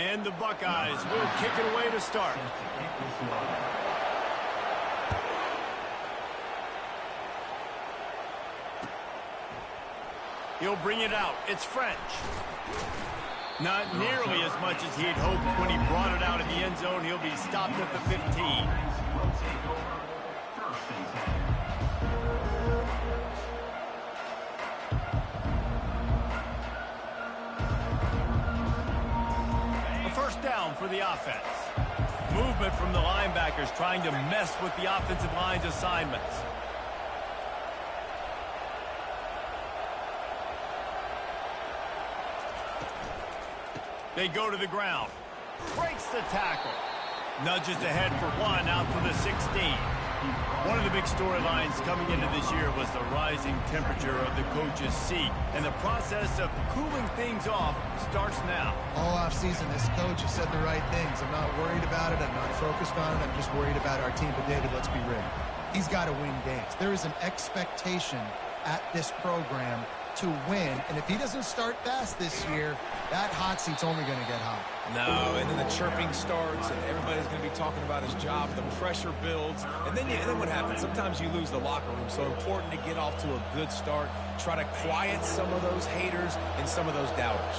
And the Buckeyes will kick it away to start. He'll bring it out. It's French. Not nearly as much as he'd hoped when he brought it out of the end zone. He'll be stopped at the 15. A first down for the offense. Movement from the linebackers trying to mess with the offensive line's assignments. They go to the ground. Breaks the tackle. Nudges ahead for one out to the 16. One of the big storylines coming into this year was the rising temperature of the coach's seat. And the process of cooling things off starts now. All offseason, this coach has said the right things. I'm not worried about it. I'm not focused on it. I'm just worried about our team. But, David, let's be real. He's got to win games. There is an expectation at this program to win, and if he doesn't start fast this year, that hot seat's only going to get hot. No, and then the chirping starts, and everybody's going to be talking about his job. The pressure builds, and then what happens? Sometimes you lose the locker room, so important to get off to a good start. Try to quiet some of those haters and some of those doubters.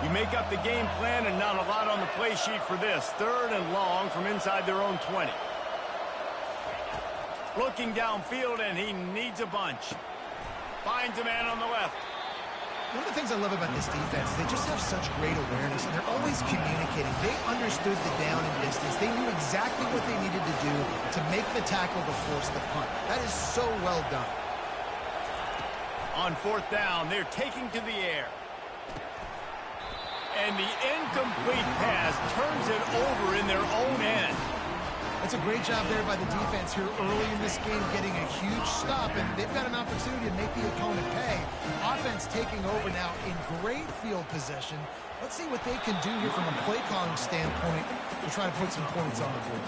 You make up the game plan, and not a lot on the play sheet for this. 3rd and long from inside their own 20. Looking downfield, and he needs a bunch. Finds a man on the left. One of the things I love about this defense, they just have such great awareness, and they're always communicating. They understood the down and distance. They knew exactly what they needed to do to make the tackle to force the punt. That is so well done. On 4th down, they're taking to the air. And the incomplete pass turns it over in their own end. That's a great job there by the defense here early in this game, getting a huge stop, and they've got an opportunity to make the opponent pay. Offense taking over now in great field possession. Let's see what they can do here from a play calling standpoint to try to put some points on the board.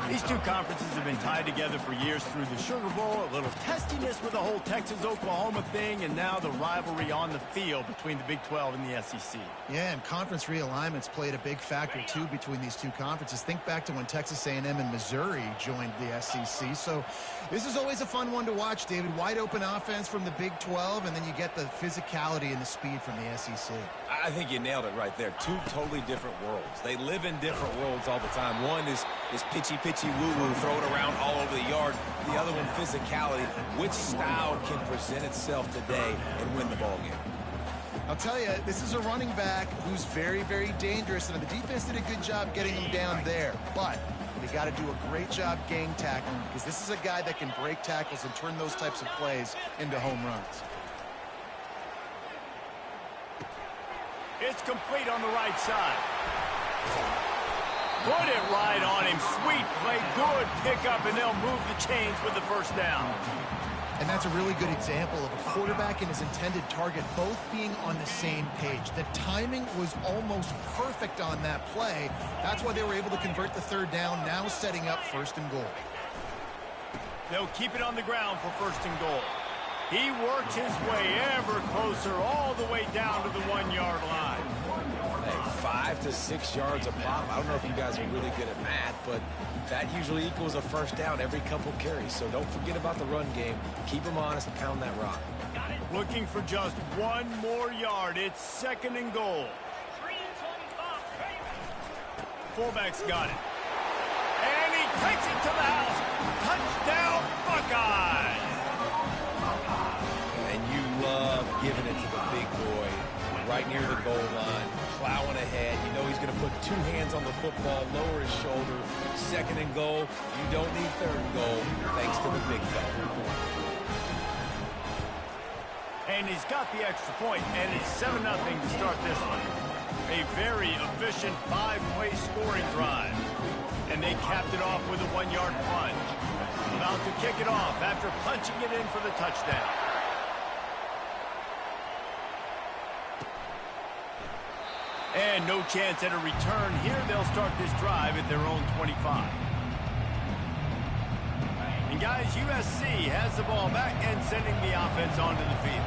These two conferences have been tied together for years through the Sugar Bowl, a little testiness with the whole Texas-Oklahoma thing, and now the rivalry on the field between the Big 12 and the SEC. Yeah, and conference realignments played a big factor, too, between these two conferences. Think back to when Texas A&M and Missouri joined the SEC. So this is always a fun one to watch, David. Wide open offense from the Big 12, and then you get the physicality and the speed from the SEC. I think you nailed it right there. Two totally different worlds. They live in different worlds all the time. One is pitchy woo-woo, throw it around all over the yard. The other one, physicality. Which style can present itself today and win the ball game? I'll tell you, this is a running back who's very, very dangerous, and the defense did a good job getting him down there. But they got to do a great job gang tackling, because this is a guy that can break tackles and turn those types of plays into home runs. It's complete on the right side. Put it right on him. Sweet play. Good pickup, and they'll move the chains with the first down. And that's a really good example of a quarterback and his intended target both being on the same page. The timing was almost perfect on that play. That's why they were able to convert the 3rd down, now setting up 1st and goal. They'll keep it on the ground for 1st and goal. He works his way ever closer all the way down to the 1-yard line. Hey, 5 to 6 yards a pop. I don't know if you guys are really good at math, but that usually equals a first down every couple carries. So don't forget about the run game. Keep them honest, pound that rock. Looking for just 1 more yard. It's 2nd and goal. Fullback's got it. And he takes it to the house. Touchdown, Buckeyes! And you love giving it to the big boy right near the goal line, plowing ahead. You know he's going to put 2 hands on the football, lower his shoulder. 2nd and goal. You don't need 3rd and goal, thanks to the big fella. And he's got the extra point, and it's 7-0 to start this one. A very efficient 5-play scoring drive. And they capped it off with a 1-yard plunge. About to kick it off after punching it in for the touchdown. And no chance at a return here. They'll start this drive at their own 25. And guys, USC has the ball back and sending the offense onto the field.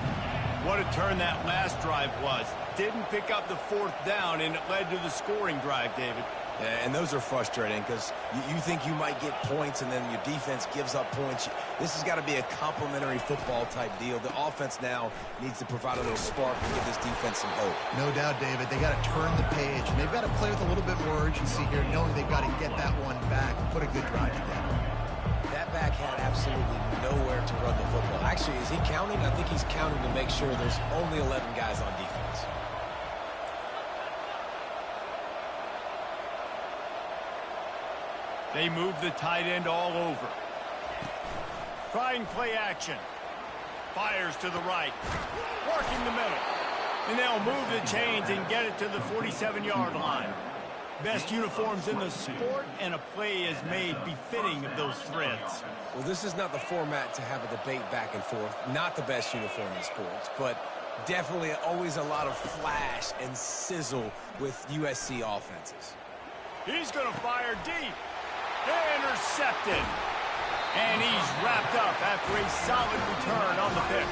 What a turn that last drive was. Didn't pick up the fourth down, and it led to the scoring drive, David. Yeah, and those are frustrating because you think you might get points and then your defense gives up points. This has got to be a complementary football type deal. The offense now needs to provide a little spark and give this defense some hope. No doubt, David. They got to turn the page, and they've got to play with a little bit more urgency here, knowing they've got to get that one back and put a good drive together. That back had absolutely nowhere to run the football. Actually, is he counting? I think he's counting to make sure there's only 11 guys on defense. They move the tight end all over. Trying play action. Fires to the right. Working the middle. And they'll move the chains and get it to the 47-yard line. Best uniforms in the sport, and a play is made befitting of those threads. Well, this is not the format to have a debate back and forth. Not the best uniform in sports, but definitely always a lot of flash and sizzle with USC offenses. He's going to fire deep. Intercepted. And he's wrapped up after a solid return on the pick.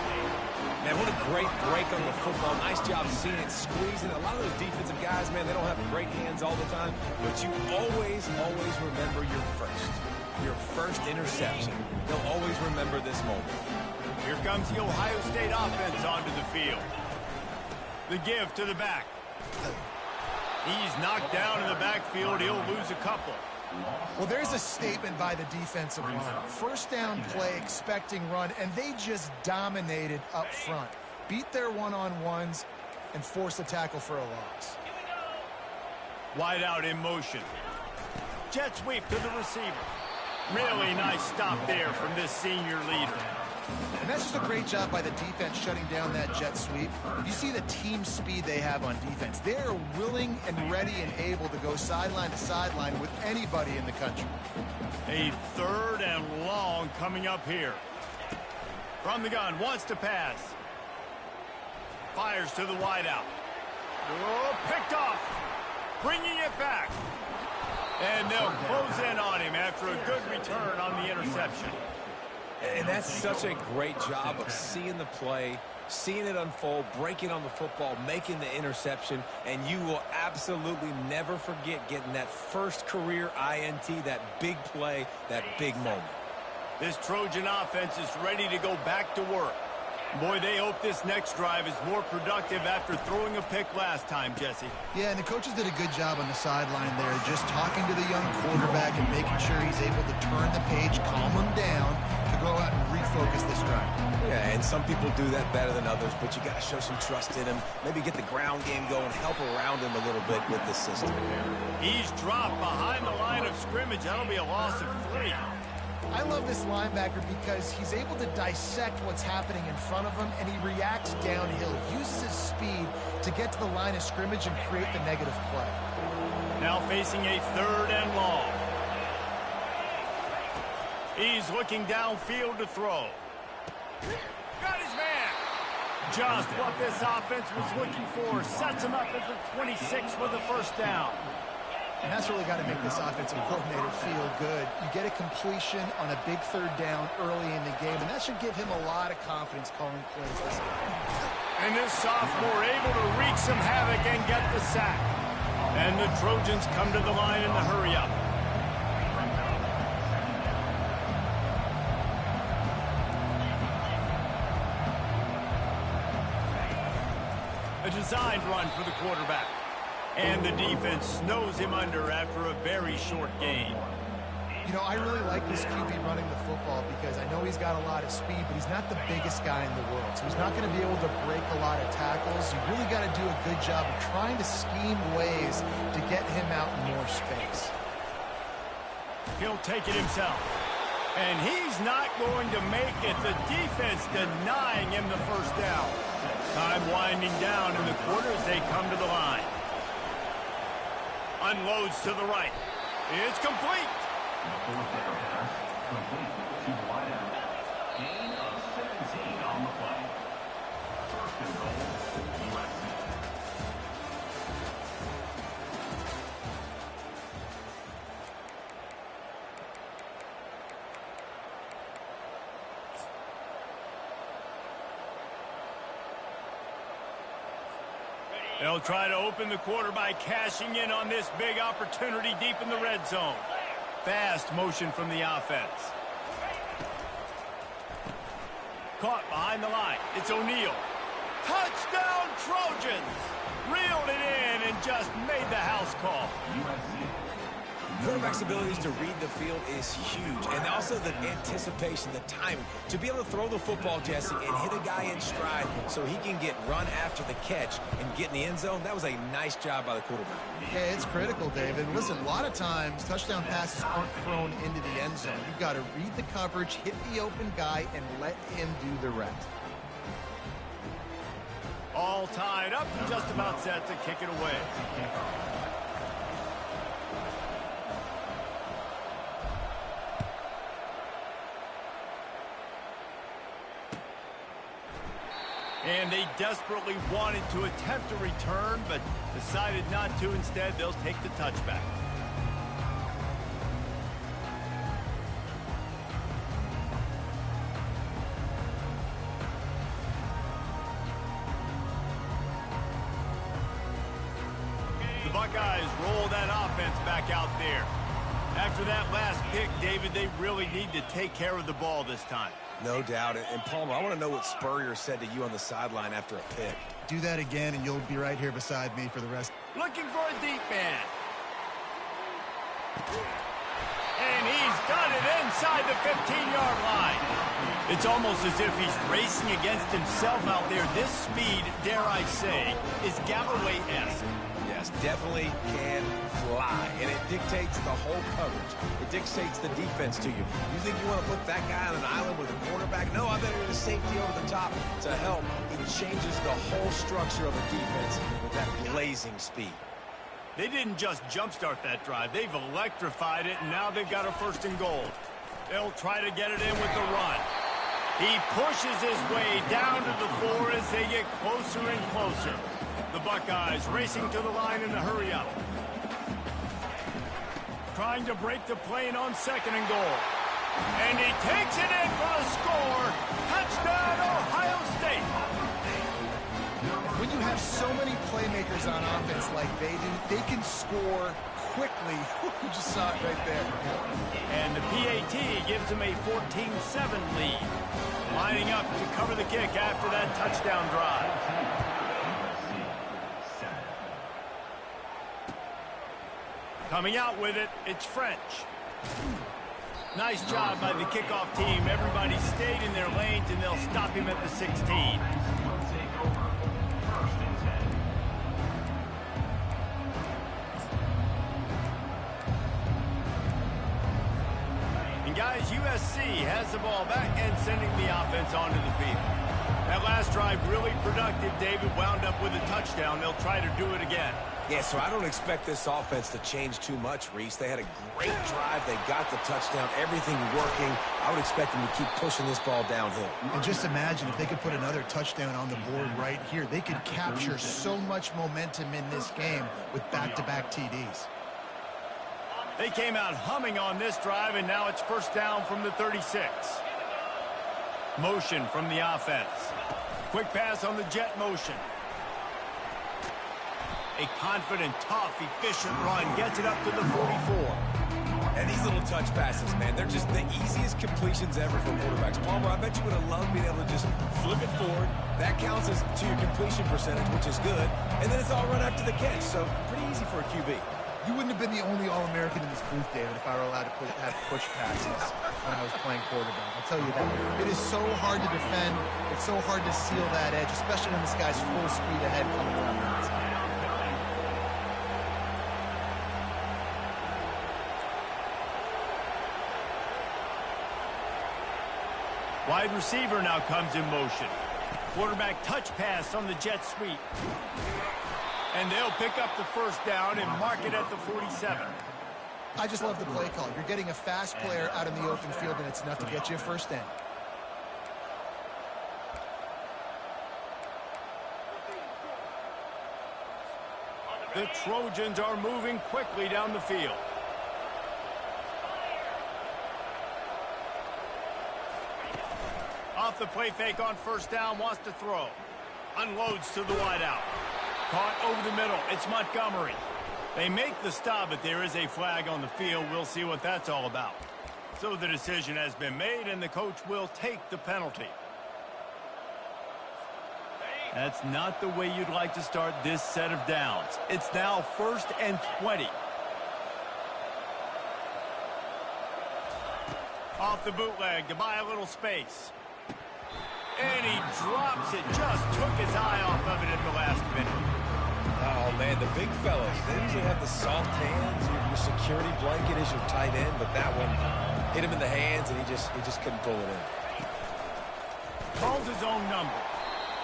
Man, what a great break on the football. Nice job seeing it squeezing. A lot of those defensive guys, man, they don't have great hands all the time, but you always remember your first interception. They'll always remember this moment. Here comes the Ohio State offense onto the field. The give to the back. He's knocked down in the backfield. He'll lose a couple. Well, there's a statement by the defensive line. First down play, expecting run, and they just dominated up front. Beat their one-on-ones and forced a tackle for a loss. Wide out in motion. Jet sweep to the receiver. Really nice stop there from this senior leader. And that's just a great job by the defense shutting down that jet sweep. You see the team speed they have on defense. They are willing and ready and able to go sideline to sideline with anybody in the country. A third and long coming up here. From the gun, wants to pass. Fires to the wideout. Oh, picked off. Bringing it back. And they'll close in on him after a good return on the interception. And that's such a great job of seeing the play, seeing it unfold, breaking on the football, making the interception, and you will absolutely never forget getting that first career INT, that big play, that big moment. This Trojan offense is ready to go back to work. Boy, they hope this next drive is more productive after throwing a pick last time, Jesse. Yeah, and the coaches did a good job on the sideline there, just talking to the young quarterback and making sure he's able to turn the page, calm him down, to go out and refocus this drive. Yeah, and some people do that better than others, but you got to show some trust in him, maybe get the ground game going, help around him a little bit with this system. He's dropped behind the line of scrimmage. That'll be a loss of 3. I love this linebacker because he's able to dissect what's happening in front of him, and he reacts downhill, uses his speed to get to the line of scrimmage and create the negative play. Now facing a third and long. He's looking downfield to throw. Got his man. Just what this offense was looking for. Sets him up at the 26 with a first down. And that's really got to make this offensive coordinator feel good. You get a completion on a big third down early in the game, and that should give him a lot of confidence calling plays this game. And this sophomore able to wreak some havoc and get the sack. And the Trojans come to the line in the hurry-up. A designed run for the quarterback. And the defense snows him under after a very short gain. You know, I really like this QB running the football because I know he's got a lot of speed, but he's not the biggest guy in the world. So he's not going to be able to break a lot of tackles. You really got to do a good job of trying to scheme ways to get him out in more space. He'll take it himself. And he's not going to make it. The defense denying him the first down. Time winding down in the quarter as they come to the line. Unloads to the right. It's complete. Complete to the wideout. Gain of 17 on the play. First and goal, USC. They'll try to open the quarter by cashing in on this big opportunity deep in the red zone. Fast motion from the offense. Caught behind the line. It's O'Neal. Touchdown, Trojans! Reeled it in and just made the house call. Quarterback's abilities to read the field is huge, and also the anticipation, the timing. To be able to throw the football, Jesse, and hit a guy in stride so he can get run after the catch and get in the end zone, that was a nice job by the quarterback. Yeah, it's critical, David. Listen, a lot of times, touchdown passes aren't thrown into the end zone. You've got to read the coverage, hit the open guy, and let him do the rest. All tied up, just about set to kick it away. And they desperately wanted to attempt a return, but decided not to. Instead, they'll take the touchback. The Buckeyes roll that offense back out there. After that last pick, David, they really need to take care of the ball this time. No doubt. And Palmer, I want to know what Spurrier said to you on the sideline after a pick. Do that again, and you'll be right here beside me for the rest. Looking for a deep man. And he's got it inside the 15-yard line. It's almost as if he's racing against himself out there. This speed, dare I say, is Galloway-esque. Yes, definitely can fly, and it dictates the whole coverage. It dictates the defense to you. You think you want to put that guy on an island with a quarterback? No, I better get a safety over the top to help. It changes the whole structure of the defense with that blazing speed. They didn't just jumpstart that drive. They've electrified it, and now they've got a first and goal. They'll try to get it in with the run. He pushes his way down to the floor as they get closer and closer. The Buckeyes racing to the line in a hurry-up. Trying to break the plane on second and goal. And he takes it in for a score. Touchdown, Ohio State. When you have so many playmakers on offense like they do, they can score quickly. You just saw it right there. And the PAT gives them a 14-7 lead. Lining up to cover the kick after that touchdown drive. Coming out with it, it's French. Nice job by the kickoff team. Everybody stayed in their lanes, and they'll stop him at the 16. And guys, USC has the ball back and sending the offense onto the field. That last drive really productive. David wound up with a touchdown. They'll try to do it again. Yeah, so I don't expect this offense to change too much, Reese. They had a great drive. They got the touchdown, everything working. I would expect them to keep pushing this ball downhill. And just imagine if they could put another touchdown on the board right here. They could capture so much momentum in this game with back-to-back TDs. They came out humming on this drive, and now it's first down from the 36. Motion from the offense. Quick pass on the jet motion. A confident, tough, efficient run gets it up to the 44. And these little touch passes, man, they're just the easiest completions ever for quarterbacks. Palmer, I bet you would have loved being able to just flip it forward. That counts as to your completion percentage, which is good. And then it's all run after the catch, so pretty easy for a QB. You wouldn't have been the only All-American in this booth, David, if I were allowed to have push passes when I was playing quarterback. I'll tell you that. It is so hard to defend. It's so hard to seal that edge, especially when this guy's full speed ahead coming down the inside. Wide receiver now comes in motion. Quarterback touch pass on the jet sweep. And they'll pick up the first down and mark it at the 47. I just love the play call. You're getting a fast player out in the open field, and it's enough to get you a first down. The Trojans are moving quickly down the field. Off the play fake on first down, wants to throw. Unloads to the wideout. Caught over the middle. It's Montgomery. They make the stop, but there is a flag on the field. We'll see what that's all about. So the decision has been made, and the coach will take the penalty. That's not the way you'd like to start this set of downs. It's now 1st and 20. Off the bootleg to buy a little space. And he drops it. Just took his eye off of it in the last minute. Oh, man, the big fellas, they usually have the soft hands. Your security blanket is your tight end, but that one hit him in the hands, and he just couldn't pull it in. Calls his own number.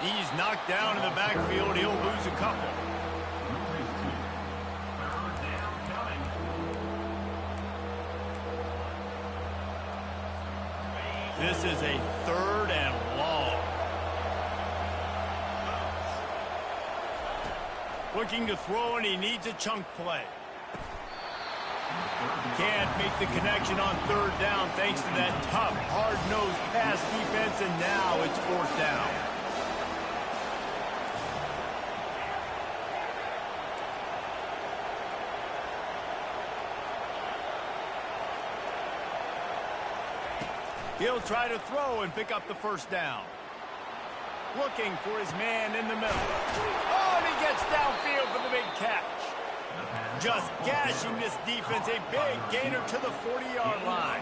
He's knocked down in the backfield. He'll lose a couple. This is a 3rd and long. Looking to throw, and he needs a chunk play. Can't make the connection on 3rd down thanks to that tough, hard-nosed pass defense, and now it's 4th down. He'll try to throw and pick up the 1st down. Looking for his man in the middle. Oh, and he gets downfield for the big catch. Just gashing this defense, a big gainer to the 40-yard line.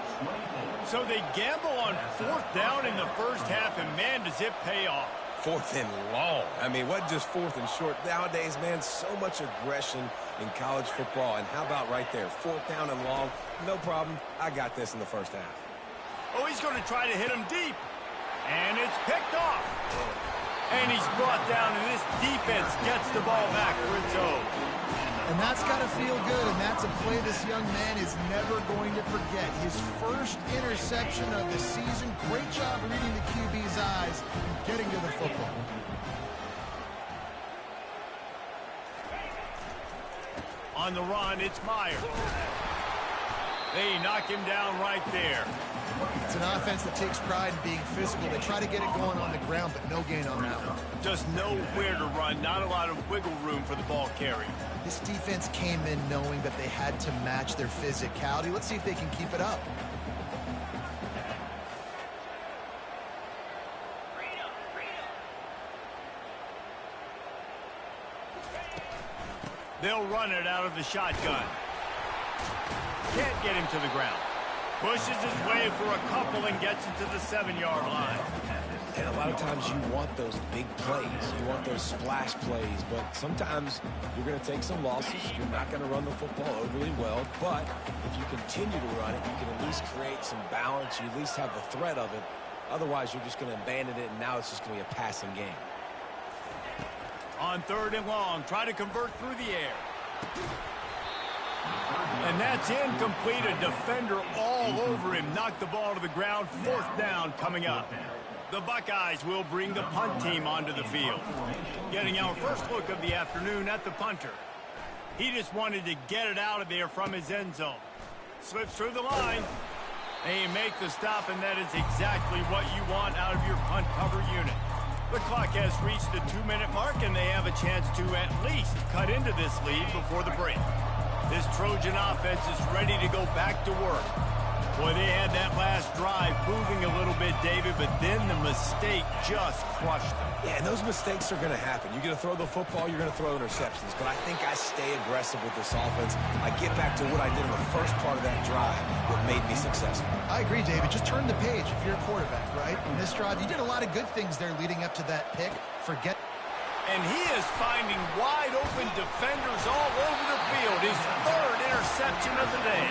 So they gamble on 4th down in the first half, and man, does it pay off. 4th and long. I mean, what just 4th and short? Nowadays, man, so much aggression in college football. And how about right there? 4th down and long. No problem. I got this in the first half. Oh, he's going to try to hit him deep. And it's picked off. And he's brought down, and this defense gets the ball back for its own. And that's got to feel good, and that's a play this young man is never going to forget. His first interception of the season. Great job reading the QB's eyes and getting to the football. On the run, it's Myers. They knock him down right there. It's an offense that takes pride in being physical. They try to get it going on the ground, but no gain on that one. Just nowhere to run. Not a lot of wiggle room for the ball carrier. This defense came in knowing that they had to match their physicality. Let's see if they can keep it up. They'll run it out of the shotgun. Can't get him to the ground. Pushes his way for a couple and gets it to the 7-yard line. And a lot of times you want those big plays. You want those splash plays. But sometimes you're going to take some losses. You're not going to run the football overly well. But if you continue to run it, you can at least create some balance. You at least have the threat of it. Otherwise, you're just going to abandon it, and now it's just going to be a passing game. On 3rd and long, try to convert through the air. And that's incomplete. A defender all over him. Knocked the ball to the ground. 4th down coming up. The Buckeyes will bring the punt team onto the field. Getting our first look of the afternoon at the punter. He just wanted to get it out of there from his end zone. Slips through the line. They make the stop, and that is exactly what you want out of your punt cover unit. The clock has reached the 2-minute mark, and they have a chance to at least cut into this lead before the break. This Trojan offense is ready to go back to work. Boy, they had that last drive moving a little bit, David, but then the mistake just crushed them. Yeah, and those mistakes are going to happen. You're going to throw the football, you're going to throw interceptions. But I think I stay aggressive with this offense. I get back to what I did in the first part of that drive, what made me successful. I agree, David. Just turn the page if you're a quarterback, right? In this drive, you did a lot of good things there leading up to that pick. Forget. And he is finding wide-open defenders all over the field. His 3rd interception of the day.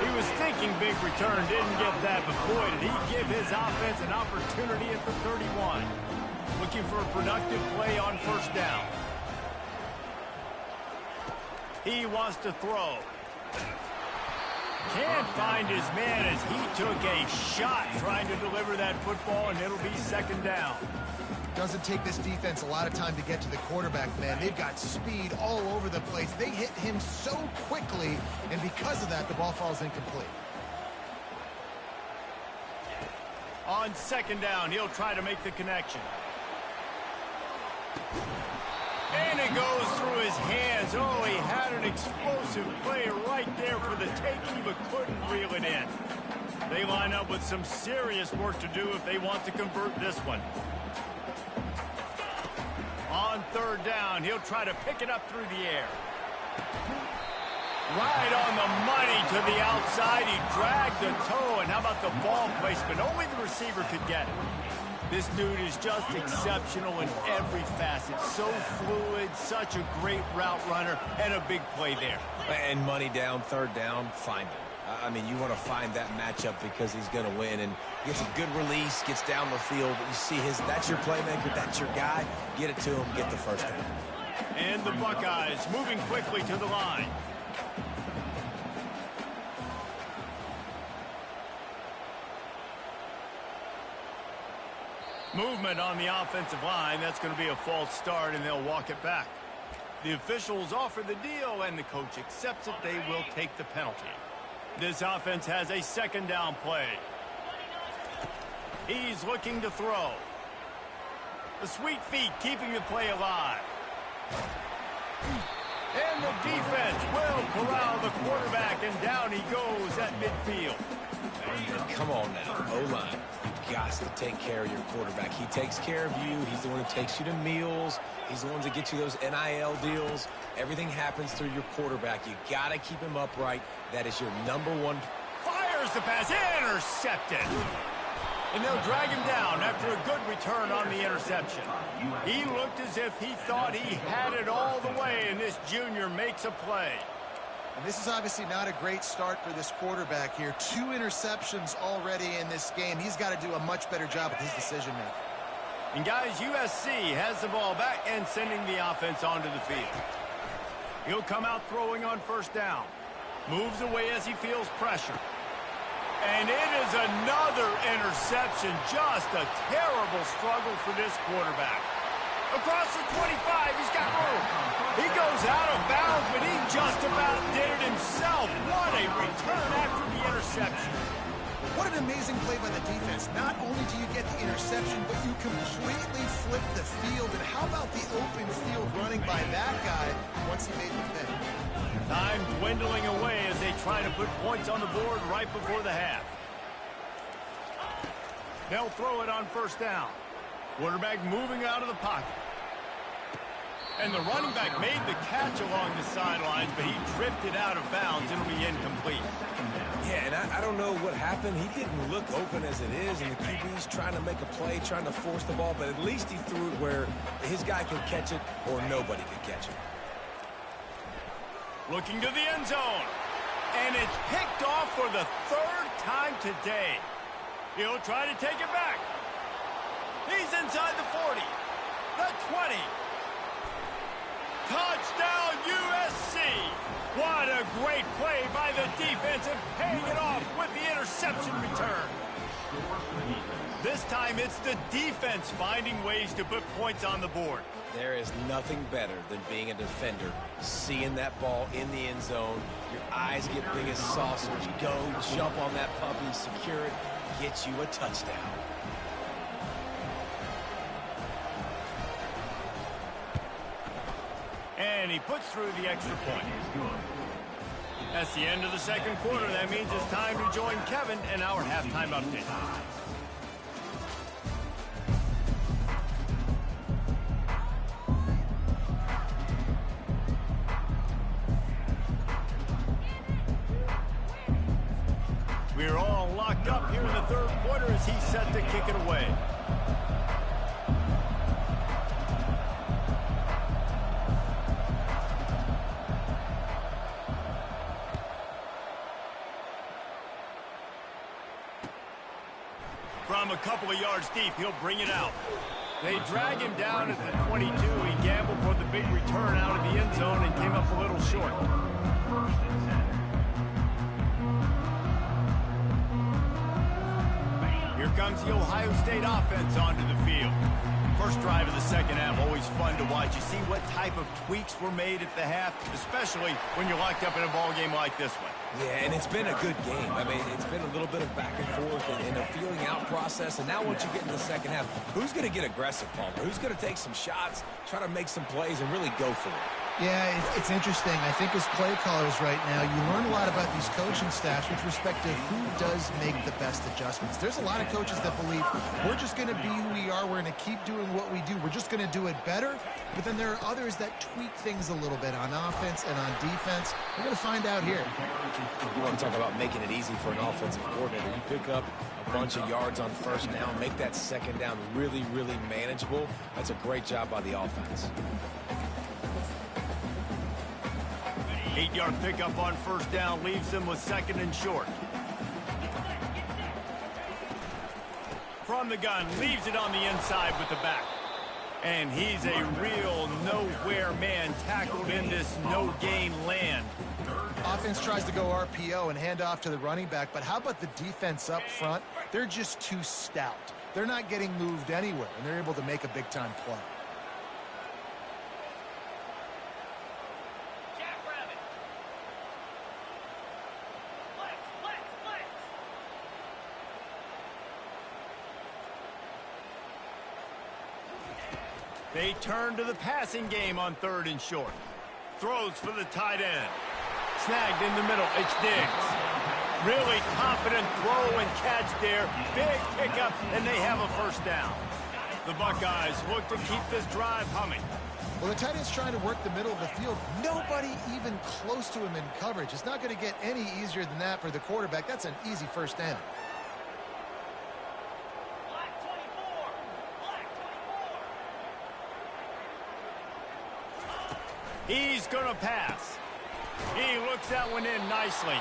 He was thinking big return, didn't get that, but boy, did he give his offense an opportunity at the 31. Looking for a productive play on 1st down. He wants to throw. Can't find his man as he took a shot trying to deliver that football, and it'll be 2nd down. Doesn't take this defense a lot of time to get to the quarterback, man. They've got speed all over the place. They hit him so quickly, and because of that, the ball falls incomplete. On 2nd down, he'll try to make the connection. And it goes through his hands. Oh, he had an explosive play right there for the taking, but couldn't reel it in. They line up with some serious work to do if they want to convert this one. On third down, he'll try to pick it up through the air. Right on the money to the outside. He dragged the toe, and how about the ball placement? Only the receiver could get it. This dude is just exceptional in every facet. So fluid, such a great route runner, and a big play there. And money down, third down, find him. I mean, you want to find that matchup because he's going to win, and gets a good release, gets down the field. You see that's your playmaker, that's your guy. Get it to him, get the first down. And the Buckeyes moving quickly to the line. Movement on the offensive line. That's going to be a false start, and they'll walk it back. The officials offer the deal, and the coach accepts it. They will take the penalty. This offense has a second down play. He's looking to throw. The sweet feet keeping the play alive. And the defense will corral the quarterback, and down he goes at midfield. Come on now, O-line. You got to take care of your quarterback. He takes care of you. He's the one who takes you to meals. He's the one that gets you those NIL deals. Everything happens through your quarterback. You got to keep him upright. That is your number one. Fires the pass, intercepted. And they'll drag him down after a good return on the interception. He looked as if he thought he had it all the way, and this junior makes a play. And this is obviously not a great start for this quarterback here. 2 interceptions already in this game. He's got to do a much better job with his decision-making. And guys, USC has the ball back and sending the offense onto the field. He'll come out throwing on first down. Moves away as he feels pressure. And it is another interception. Just a terrible struggle for this quarterback. Across the 25, he's got room. He goes out of bounds, but he just about did it himself. What a return after the interception. What an amazing play by the defense. Not only do you get the interception, but you completely flip the field. And how about the open field running by that guy once he made the thing? Time dwindling away as they try to put points on the board right before the half. They'll throw it on first down. Quarterback moving out of the pocket. And the running back made the catch along the sidelines, but he drifted out of bounds. It'll be incomplete. Yeah, and I don't know what happened. He didn't look open as it is, and the QB's trying to make a play, trying to force the ball, but at least he threw it where his guy could catch it or nobody could catch it. Looking to the end zone. And it's picked off for the 3rd time today. He'll try to take it back. He's inside the 40. The 20. Touchdown, USC. What a great play by the defense and paying it off with the interception return. This time it's the defense finding ways to put points on the board. There is nothing better than being a defender, seeing that ball in the end zone. Your eyes get big as saucers. Go, jump on that puppy, secure it, get you a touchdown. And he puts through the extra point. That's the end of the second quarter. That means it's time to join Kevin in our halftime update. We're all locked up here in the third quarter as he's set to kick it away. From a couple of yards deep, he'll bring it out. They drag him down at the 22. He gambled for the big return out of the end zone and came up a little short. Here comes the Ohio State offense onto the field. First drive of the second half, always fun to watch. You see what type of tweaks were made at the half, especially when you're locked up in a ball game like this one. Yeah, and it's been a good game. I mean, it's been a little bit of back and forth and a feeling out process. And now once you get in the second half, who's going to get aggressive, Palmer? Who's going to take some shots, try to make some plays, and really go for it? Yeah, it's interesting. I think as play callers right now, you learn a lot about these coaching staffs with respect to who does make the best adjustments. There's a lot of coaches that believe we're just going to be who we are. We're going to keep doing what we do. We're just going to do it better. But then there are others that tweak things a little bit on offense and on defense. We're going to find out here. You want to talk about making it easy for an offensive coordinator. You pick up a bunch of yards on first down, make that second down really, really manageable. That's a great job by the offense. 8-yard pickup on first down leaves them with second and short. From the gun, leaves it on the inside with the back. And he's a real nowhere man tackled in this no-gain land. Offense tries to go RPO and hand off to the running back, but how about the defense up front? They're just too stout. They're not getting moved anywhere, and they're able to make a big-time play. They turn to the passing game on third and short. Throws for the tight end. Snagged in the middle. It's Diggs. Really confident throw and catch there. Big pickup, and they have a first down. The Buckeyes look to keep this drive humming. Well, the tight end's trying to work the middle of the field. Nobody even close to him in coverage. It's not going to get any easier than that for the quarterback. That's an easy first down. He's going to pass. He looks that one in nicely.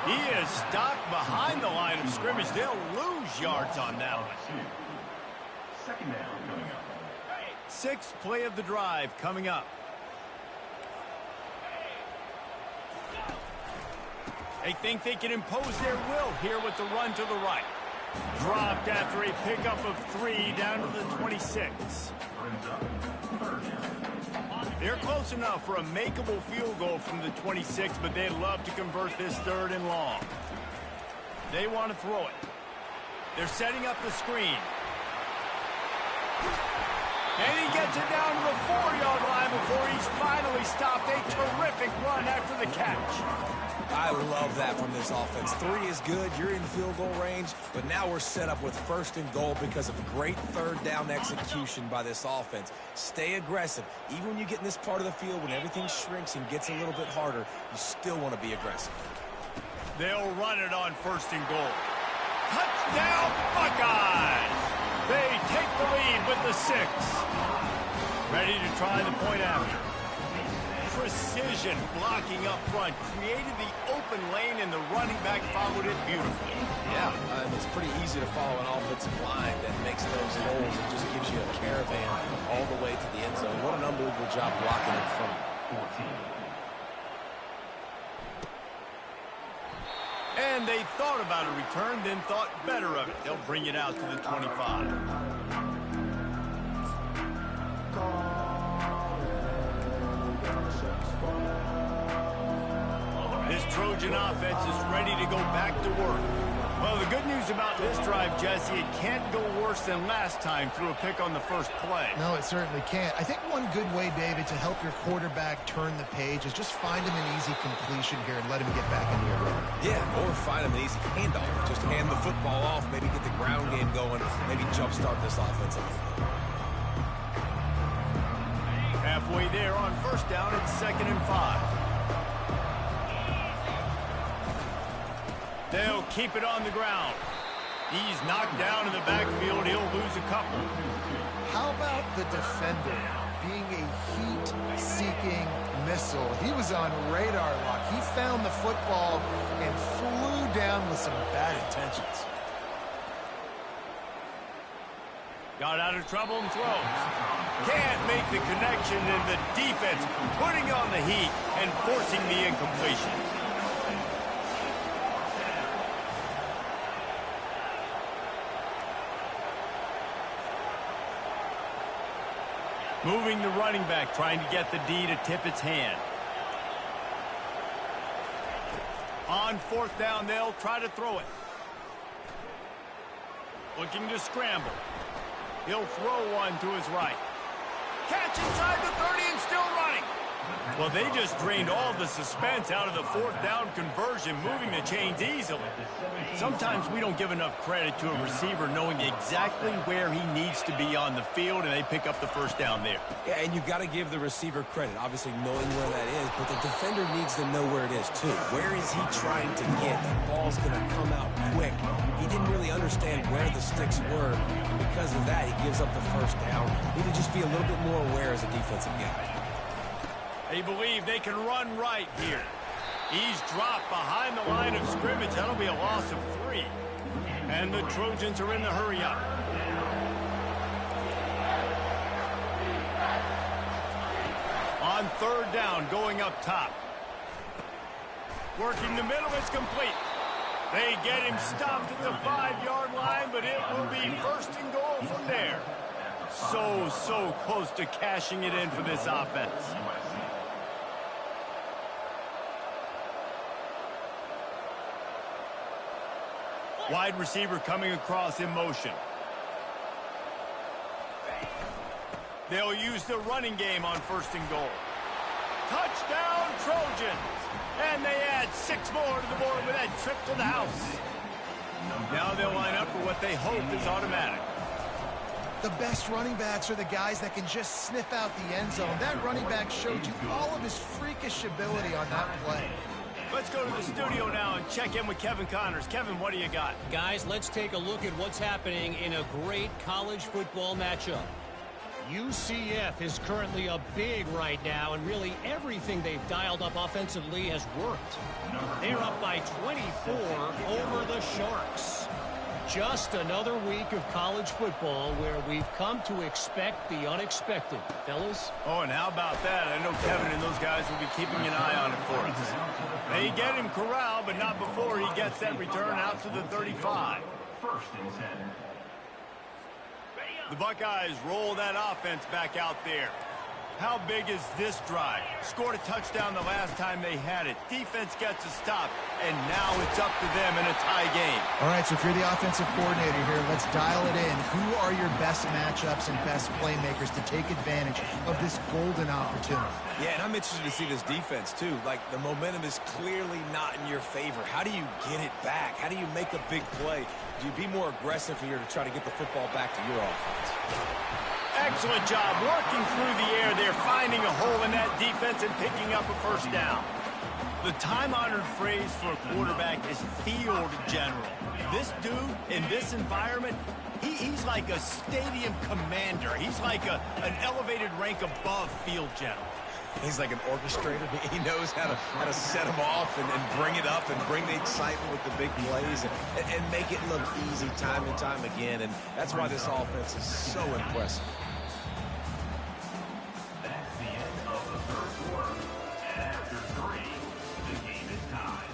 He is stopped behind the line of scrimmage. They'll lose yards on that one. Second down coming up. Sixth play of the drive coming up. They think they can impose their will here with the run to the right. Dropped after a pickup of 3 down to the 26. Brings up third down. They're close enough for a makeable field goal from the 26, but they'd love to convert this third and long. They want to throw it. They're setting up the screen. And he gets it down to the 4-yard line before he's finally stopped. A terrific run after the catch. I love that from this offense. 3 is good. You're in field goal range, but now we're set up with first and goal because of great third down execution by this offense. Stay aggressive. Even when you get in this part of the field, when everything shrinks and gets a little bit harder, you still want to be aggressive. They'll run it on first and goal. Touchdown, Buckeyes! They take the lead with the 6. Ready to try the point after. Precision blocking up front created the open lane, and the running back followed it beautifully. Yeah, it's pretty easy to follow an offensive line that makes those holes and just gives you a caravan all the way to the end zone. What an unbelievable job blocking in front. 14. And they thought about a return, then thought better of it. They'll bring it out to the 25. This Trojan offense is ready to go back to work. Well, the good news about this drive, Jesse, it can't go worse than last time through a pick on the first play. No, it certainly can't. I think one good way, David, to help your quarterback turn the page is just find him an easy completion here and let him get back into your run. Yeah, or find him an easy handoff. Just hand the football off, maybe get the ground game going, maybe jumpstart this offense a little bit. Halfway there on first down, it's 2nd and 5. They'll keep it on the ground. He's knocked down in the backfield. He'll lose a couple. How about the defender being a heat-seeking missile? He was on radar lock. He found the football and flew down with some bad intentions. Got out of trouble and throws. Can't make the connection, and the defense putting on the heat and forcing the incompletion. Moving the running back, trying to get the D to tip its hand. On fourth down, they'll try to throw it. Looking to scramble. He'll throw one to his right. Catch inside the 30 and still running. Well, they just drained all the suspense out of the fourth down conversion, moving the chains easily. Sometimes we don't give enough credit to a receiver knowing exactly where he needs to be on the field, and they pick up the first down there. Yeah, and you've got to give the receiver credit, obviously knowing where that is, but the defender needs to know where it is too. Where is he trying to get? That ball's going to come out quick. He didn't really understand where the sticks were. Because of that, he gives up the first down. Need to just be a little bit more aware as a defensive guy. They believe they can run right here. He's dropped behind the line of scrimmage. That'll be a loss of 3. And the Trojans are in the hurry up. On third down, going up top. Working the middle, it's complete. They get him stopped at the 5-yard line, but it will be first and goal from there. So close to cashing it in for this offense. Wide receiver coming across in motion. They'll use the running game on first and goal. Touchdown, Trojans! And they add 6 more to the board with that trip to the house. Now they'll line up for what they hope is automatic. The best running backs are the guys that can just sniff out the end zone. That running back showed you all of his freakish ability on that play. Let's go to the studio now and check in with Kevin Connors. Kevin, what do you got? Guys, let's take a look at what's happening in a great college football matchup. UCF is currently up big right now, and really everything they've dialed up offensively has worked. They're up by 24 over the Sharks. Just another week of college football where we've come to expect the unexpected. Fellas? Oh, and how about that? I know Kevin and those guys will be keeping an eye on it for us. They get him corralled, but not before he gets that return out to the 35. First and 10. The Buckeyes roll that offense back out there. How big is this drive? Scored a touchdown the last time they had it. Defense gets a stop, and now it's up to them in a tie game. All right, so if you're the offensive coordinator here, let's dial it in. Who are your best matchups and best playmakers to take advantage of this golden opportunity? Yeah, and I'm interested to see this defense, too. Like, the momentum is clearly not in your favor. How do you get it back? How do you make a big play? Do you be more aggressive here to try to get the football back to your offense? Excellent job working through the air there, finding a hole in that defense and picking up a first down. The time-honored phrase for a quarterback is field general. This dude, in this environment, he's like a stadium commander. He's like an elevated rank above field general. He's like an orchestrator. He knows how to set them off and bring it up and bring the excitement with the big plays and make it look easy time and time again. And that's why this offense is so impressive. That's the end of the third quarter. And after 3, the game is tied.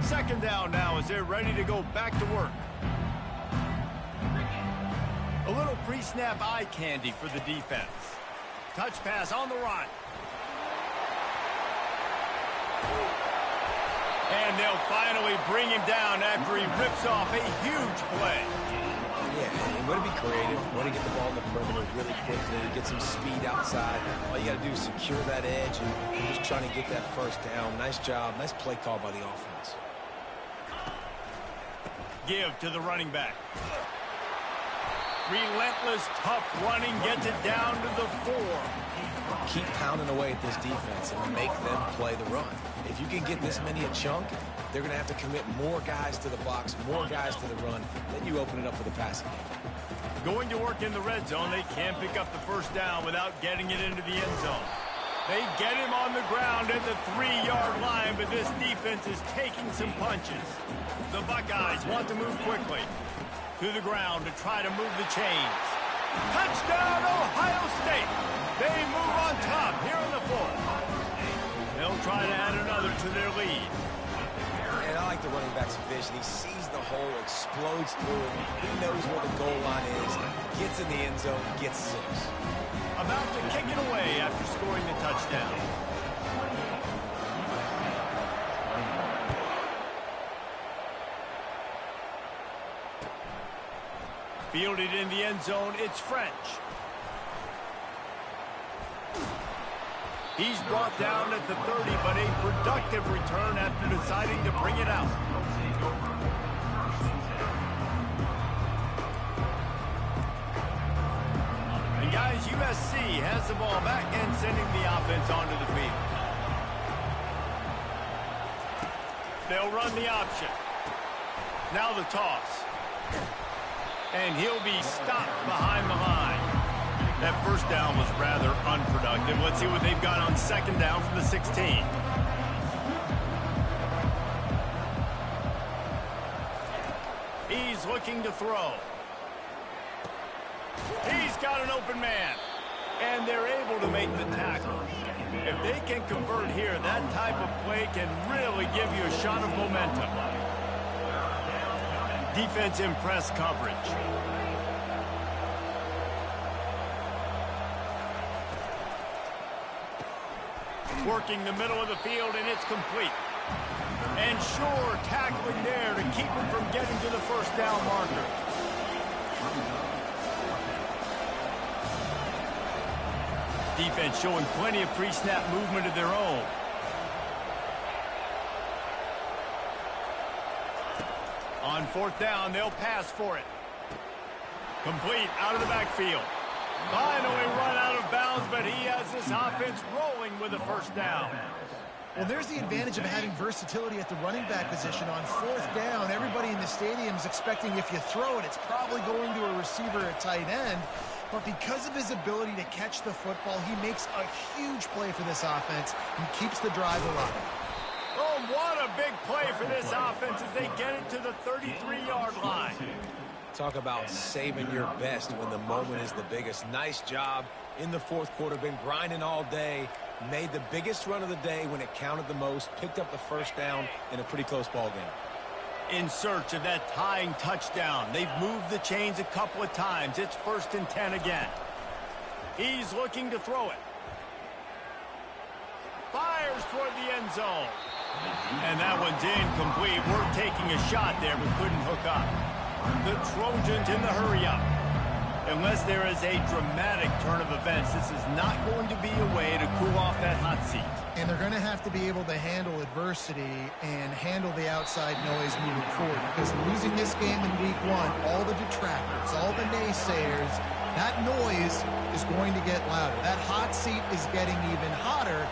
Second down now as they're ready to go back to work. A little pre-snap eye candy for the defense. Touch pass on the run. And they'll finally bring him down after he rips off a huge play. Yeah, and way to be creative, way to get the ball in the perimeter really quickly, get some speed outside. All you got to do is secure that edge and just trying to get that first down. Nice job, nice play call by the offense. Give to the running back. Relentless, tough running gets it down to the 4. Keep pounding away at this defense and make them play the run. If you can get this many a chunk, they're going to have to commit more guys to the box, more guys to the run. Then you open it up for the passing game. Going to work in the red zone, they can't pick up the first down without getting it into the end zone. They get him on the ground at the 3-yard line, but this defense is taking some punches. The Buckeyes want to move quickly to the ground to try to move the chains. Touchdown, Ohio State! They move on top here in the 4th. They'll try to add another to their lead. And I like the running back's vision. He sees the hole, explodes through it. He knows where the goal line is, gets in the end zone, gets 6. About to kick it away after scoring the touchdown. Fielded in the end zone, it's French. He's brought down at the 30, but a productive return after deciding to bring it out. And guys, USC has the ball back and sending the offense onto the field. They'll run the option. Now the toss. And he'll be stopped behind the line. That first down was rather unproductive. Let's see what they've got on second down from the 16. He's looking to throw. He's got an open man. And they're able to make the tackle. If they can convert here, that type of play can really give you a shot of momentum. Defense in press coverage. Working the middle of the field, and it's complete. And sure, tackling there to keep him from getting to the first down marker. Defense showing plenty of pre-snap movement of their own. On fourth down, they'll pass for it. Complete out of the backfield. Finally run out of bounds, but he has this offense rolling with a first down. Well, there's the advantage of having versatility at the running back position. On fourth down, everybody in the stadium is expecting if you throw it, it's probably going to a receiver at tight end. But because of his ability to catch the football, he makes a huge play for this offense and keeps the drive alive. Oh, what a big play for this offense as they get it to the 33-yard line. Talk about saving your best when the moment is the biggest. Nice job in the fourth quarter. Been grinding all day. Made the biggest run of the day when it counted the most. Picked up the first down in a pretty close ball game. In search of that tying touchdown. They've moved the chains a couple of times. It's 1st and 10 again. He's looking to throw it. Fires toward the end zone. And that one's incomplete. We're taking a shot there, but couldn't hook up. The Trojans in the hurry-up. Unless there is a dramatic turn of events, this is not going to be a way to cool off that hot seat. And they're going to have to be able to handle adversity and handle the outside noise moving forward. Because losing this game in week 1, all the detractors, all the naysayers, that noise is going to get louder. That hot seat is getting even hotter.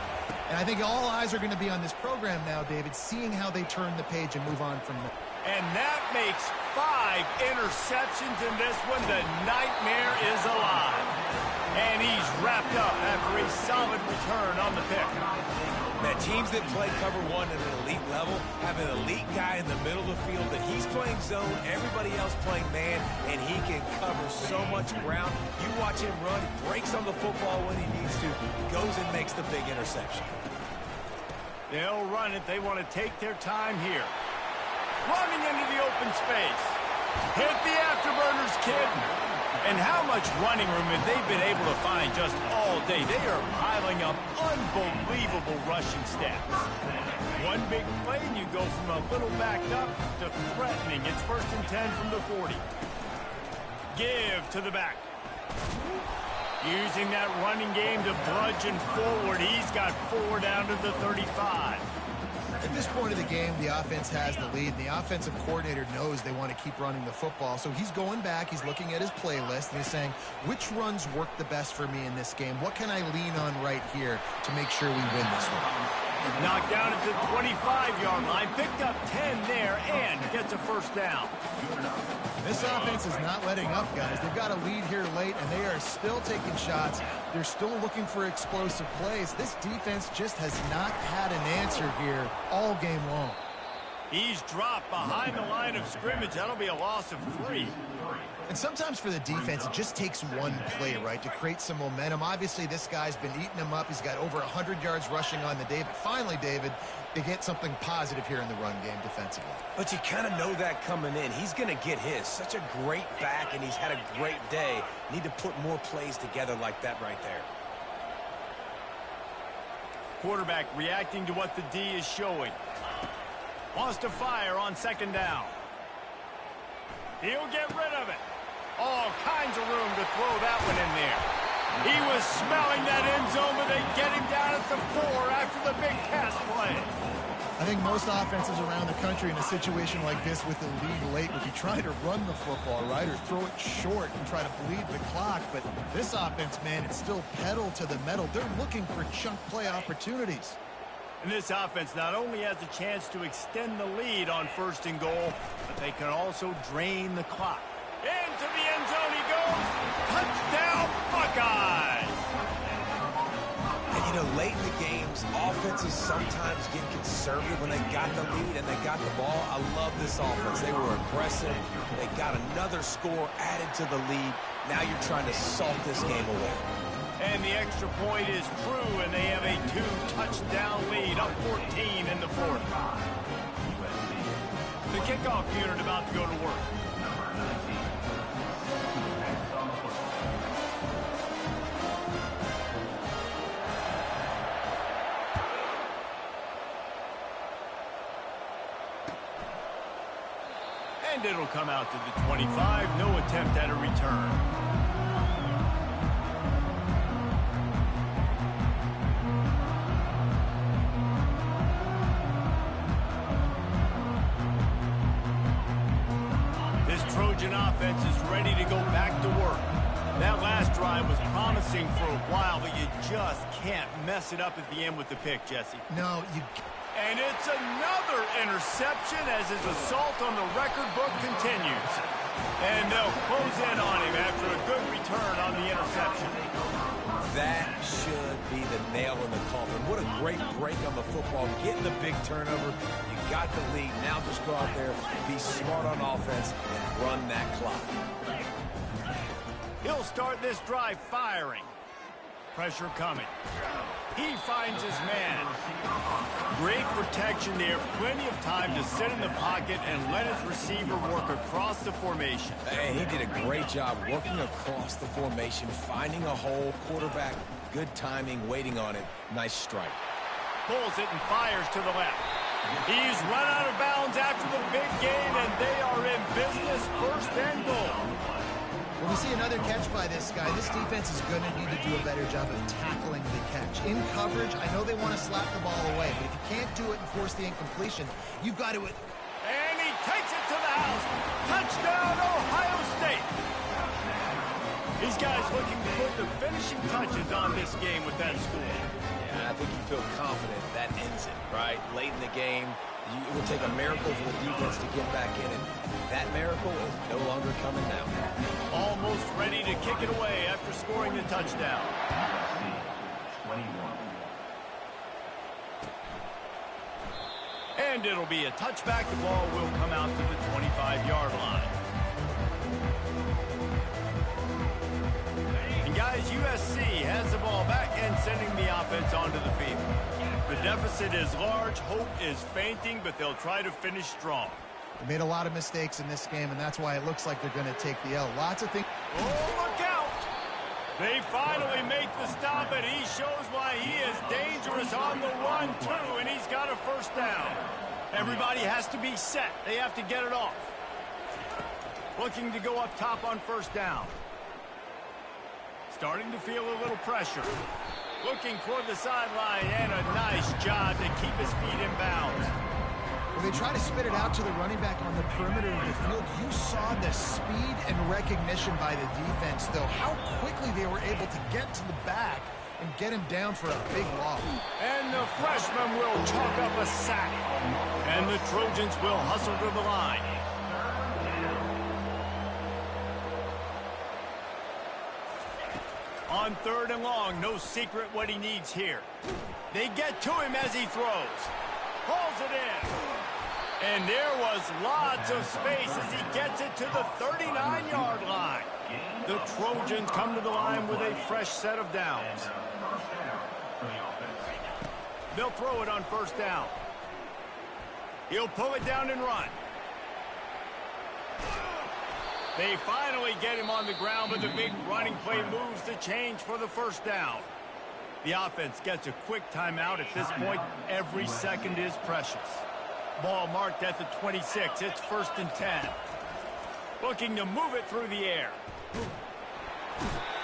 And I think all eyes are going to be on this program now, David, seeing how they turn the page and move on from there. And that makes 5 interceptions in this one. The nightmare is alive. And he's wrapped up after a solid return on the pick. Man, teams that play cover 1 at an elite level have an elite guy in the middle of the field that he's playing zone, everybody else playing man, and he can cover so much ground. You watch him run, breaks on the football when he needs to, goes and makes the big interception. They'll run it. They want to take their time here. Running into the open space. Hit the afterburners, kid. And how much running room have they been able to find just all day? They are piling up unbelievable rushing stats. One big play, and you go from a little backed up to threatening. It's 1st and 10 from the 40. Give to the back. Using that running game to bludgeon forward. He's got 4 down to the 35. At this point of the game, the offense has the lead, and the offensive coordinator knows they want to keep running the football. So he's going back, he's looking at his playlist, and he's saying, which runs work the best for me in this game? What can I lean on right here to make sure we win this one? Knocked down at the 25-yard line, picked up 10 there, and gets a first down. This offense is not letting up, guys. They've got a lead here late, and they are still taking shots. They're still looking for explosive plays. This defense just has not had an answer here all game long. He's dropped behind the line of scrimmage. That'll be a loss of 3. And sometimes for the defense, it just takes one play, right, to create some momentum. Obviously, this guy's been eating them up. He's got over 100 yards rushing on the day. But finally, David, they get something positive here in the run game defensively. But you kind of know that coming in. He's going to get his. Such a great back, and he's had a great day. Need to put more plays together like that right there. Quarterback reacting to what the D is showing. Wants to fire on second down. He'll get rid of it. All kinds of room to throw that one in there. He was smelling that end zone, but they get him down at the 4 after the big pass play. I think most offenses around the country in a situation like this with the lead late would be trying to run the football, right, or throw it short and try to bleed the clock. But this offense, man, it's still pedal to the metal. They're looking for chunk play opportunities. And this offense not only has a chance to extend the lead on 1st and goal, but they can also drain the clock. Into the end zone he goes. Touchdown, Buckeyes! And, you know, late in the games, offenses sometimes get conservative when they got the lead and they got the ball. I love this offense. They were aggressive. They got another score added to the lead. Now you're trying to salt this game away. And the extra point is true, and they have a 2-touchdown lead, up 14 in the 4th. The kickoff unit about to go to work. And it'll come out to the 25. No attempt at a return. Trojan offense is ready to go back to work. That last drive was promising for a while, but you just can't mess it up at the end with the pick, Jesse. No, you... And it's another interception as his assault on the record book continues. And they'll close in on him after a good return on the interception. That should be the nail in the coffin. What a great break on the football. Getting the big turnover. You got the lead. Now just go out there, be smart on offense, and run that clock. He'll start this drive firing. Pressure coming. He finds his man. Great protection there. Plenty of time to sit in the pocket and let his receiver work across the formation. Hey, he did a great job working across the formation, finding a hole. Quarterback, good timing, waiting on it. Nice strike. Pulls it and fires to the left. He's run out of bounds after the big gain, and they are in business, 1st and goal. When we see another catch by this guy, this defense is going to need to do a better job of tackling the catch. In coverage, I know they want to slap the ball away, but if you can't do it and force the incompletion, you've got to... And he takes it to the house. Touchdown, Ohio State. These guys looking to put the finishing touches on this game with that score. Yeah, I think you feel confident that ends it, right? Late in the game, it will take a miracle for the defense to get back in it. That miracle is no longer coming now. Almost ready to kick it away after scoring the touchdown. 21. And it'll be a touchback. The ball will come out to the 25-yard line. And guys, USC has the ball back and sending the offense onto the field. The deficit is large. Hope is fainting, but they'll try to finish strong. They made a lot of mistakes in this game, and that's why it looks like they're going to take the L. Lots of things... Oh, look out! They finally make the stop, and he shows why he is dangerous on the run, too, and he's got a 1st down. Everybody has to be set. They have to get it off. Looking to go up top on 1st down. Starting to feel a little pressure. Looking toward the sideline, and a nice job to keep his feet in bounds. When they try to spit it out to the running back on the perimeter of the field, you saw the speed and recognition by the defense, though. How quickly they were able to get to the back and get him down for a big loss. And the freshman will chalk up a sack. And the Trojans will hustle to the line. On 3rd and long, no secret what he needs here. They get to him as he throws. Hauls it in. And there was lots of space as he gets it to the 39-yard line. The Trojans come to the line with a fresh set of downs. They'll throw it on first down. He'll pull it down and run. They finally get him on the ground, but the big running play moves the change for the first down. The offense gets a quick timeout. At this point, every second is precious. Ball marked at the 26. It's 1st and 10. Looking to move it through the air.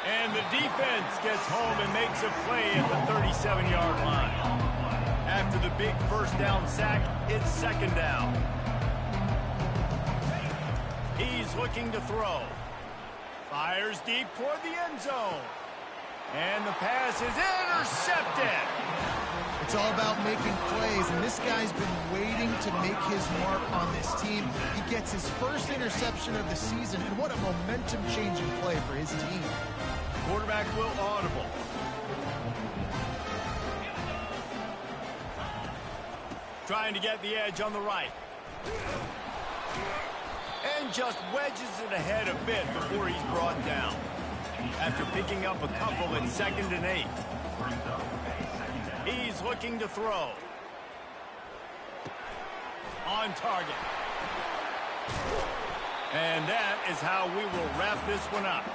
And the defense gets home and makes a play at the 37-yard line. After the big first down sack, it's 2nd down. He's looking to throw. Fires deep toward the end zone. And the pass is intercepted. It's all about making plays, and this guy's been waiting to make his mark on this team. He gets his first interception of the season, and what a momentum-changing play for his team. Quarterback will audible. Trying to get the edge on the right. And just wedges it ahead a bit before he's brought down. After picking up a couple at 2nd and 8. He's looking to throw. On target. And that is how we will wrap this one up.